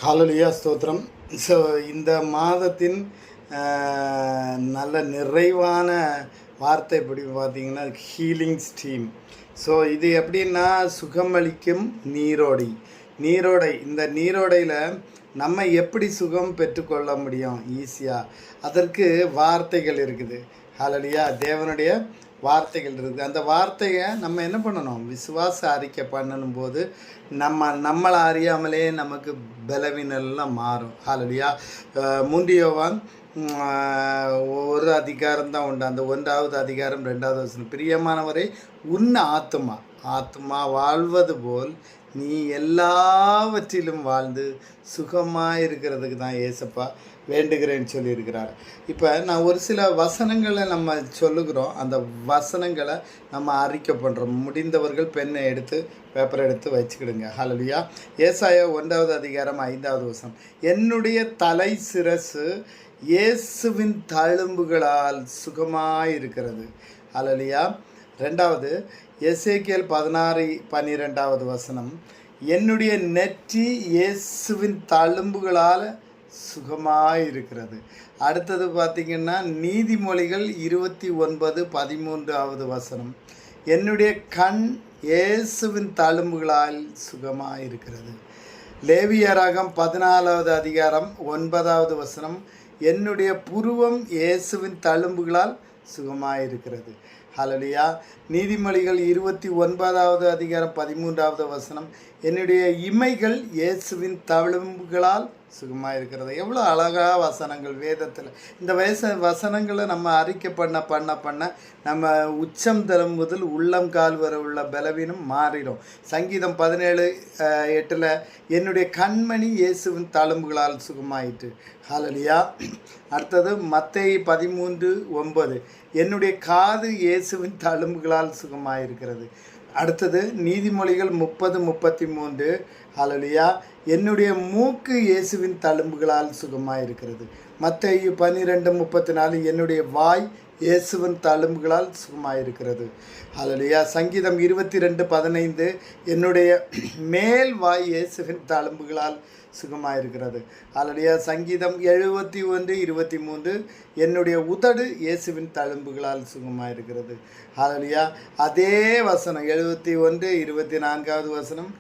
ஹல்லேலூயா ஸ்தோத்திரம். ஸோ இந்த மாதத்தின் நல்ல நிறைவான வார்த்தை எப்படி பார்த்தீங்கன்னா ஹீலிங் ஸ்டீம். ஸோ இது எப்படின்னா சுகமளிக்கும் நீரோடை. இந்த நீரோடையில் நம்ம எப்படி சுகம் பெற்றுக்கொள்ள முடியும் ஈஸியாக, அதற்கு வார்த்தைகள் இருக்குது. ஹல்லேலூயா, தேவனுடைய வார்த்தைகள் இருக்குது. அந்த வார்த்தையை நம்ம என்ன பண்ணணும், விசுவாச அறிக்கை பண்ணணும் போது நம்மளை அறியாமலே நமக்கு பலவீனெல்லாம் மாறும். ஹல்லேலூயா. 3 யோவான் ஒரு அதிகாரம் தான் உண்டு. அந்த 1வது அதிகாரம் 2வது வசனம், பிரியமானவரை உன் ஆத்துமா வாழ்வது போல் நீ எல்லாவற்றிலும் வாழ்ந்து சுகமாக இருக்கிறதுக்கு தான் ஏசப்பா வேண்டுகிறேன்னு சொல்லியிருக்கிறார். இப்போ நான் ஒரு சில வசனங்களை நம்ம சொல்லுகிறோம், அந்த வசனங்களை நம்ம அறிக்கை பண்ணுறோம். முடிந்தவர்கள் பெண்ணை எடுத்து பேப்பரை எடுத்து வச்சுக்கிடுங்க. ஹல்லேலூயா. ஏசாயா 1வது அதிகாரம் 5வது வசனம், என்னுடைய தலை சிரசு இயேசுவின் தழும்புகளால் சுகமாயிருக்கிறது. ஹல்லேலூயா. 2வது எசேக்கியேல் 16:12வது வசனம், என்னுடைய நெற்றி இயேசுவின் தழும்புகளால் சுகமாயிருக்கிறது. அடுத்தது பார்த்திங்கன்னா நீதிமொழிகள் 29:13வது வசனம், என்னுடைய கண் இயேசுவின் தழும்புகளால் சுகமாயிருக்கிறது. லேவியராகம் 14வது அதிகாரம் 9வது வசனம், என்னுடைய புருவம் இயேசுவின் தழும்புகளால் சுகமாயிருக்கிறது. ஹல்லேலூயா. நீதிமொழிகள் 29வது அதிகாரம் 13வது வசனம், என்னுடைய இமைகள் இயேசுவின் தழும்புகளால் சுகமாக இருக்கிறது. எவ்வளோ அழகாக வசனங்கள் வேதத்தில். இந்த வசனங்களை நம்ம அறிக்கை பண்ண நம்ம உச்சம் தரும் முதல் உள்ளம் கால் வர உள்ள பலவீனம் மாறிடும். சங்கீதம் 17:8, என்னுடைய கண்மணி இயேசுவின் தழும்புகளால் சுகமாயிற்று. ஹல்லேலூயா. அடுத்தது மத்தேயு 13:9, என்னுடைய காது இயேசுவின் தழும்புகளால் சுகமாயிருக்கிறது. அடுத்தது நீதிமொழிகள் 30:33, ஹல்லேலூயா, என்னுடைய மூக்கு இயேசுவின் தழும்புகளால் சுகமாயிருக்கிறது. மத்தேயு 12:34, என்னுடைய வாய் இயேசுவின் தழும்புகளால் சுகமாயிருக்கிறது. ஹல்லேலூயா. சங்கீதம் 22:15, என்னுடைய மேல் வாய் இயேசுவின் தழும்புகளால் சுகமாயிருக்கிறது. ஹல்லேலூயா. சங்கீதம் 71:23, என்னுடைய உதடு இயேசுவின் தழும்புகளால் சுகமாயிருக்கிறது. ஹல்லேலூயா. அதே வசனம் 71:24வது வசனம்,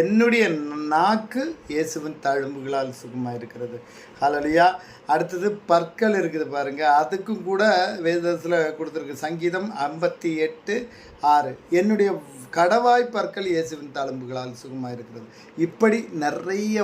என்னுடைய நாக்கு இயேசுவின் தழும்புகளால் சுகமாக இருக்கிறது. ஹல்லேலூயா. அடுத்தது பற்கள் இருக்குது பாருங்கள், அதுக்கும் கூட வேதத்தில் கொடுத்துருக்கு. சங்கீதம் 58:6, என்னுடைய கடவாய் பற்கள் இயேசுவின் தழும்புகளால் சுகமாக இருக்கிறது. இப்படி நிறைய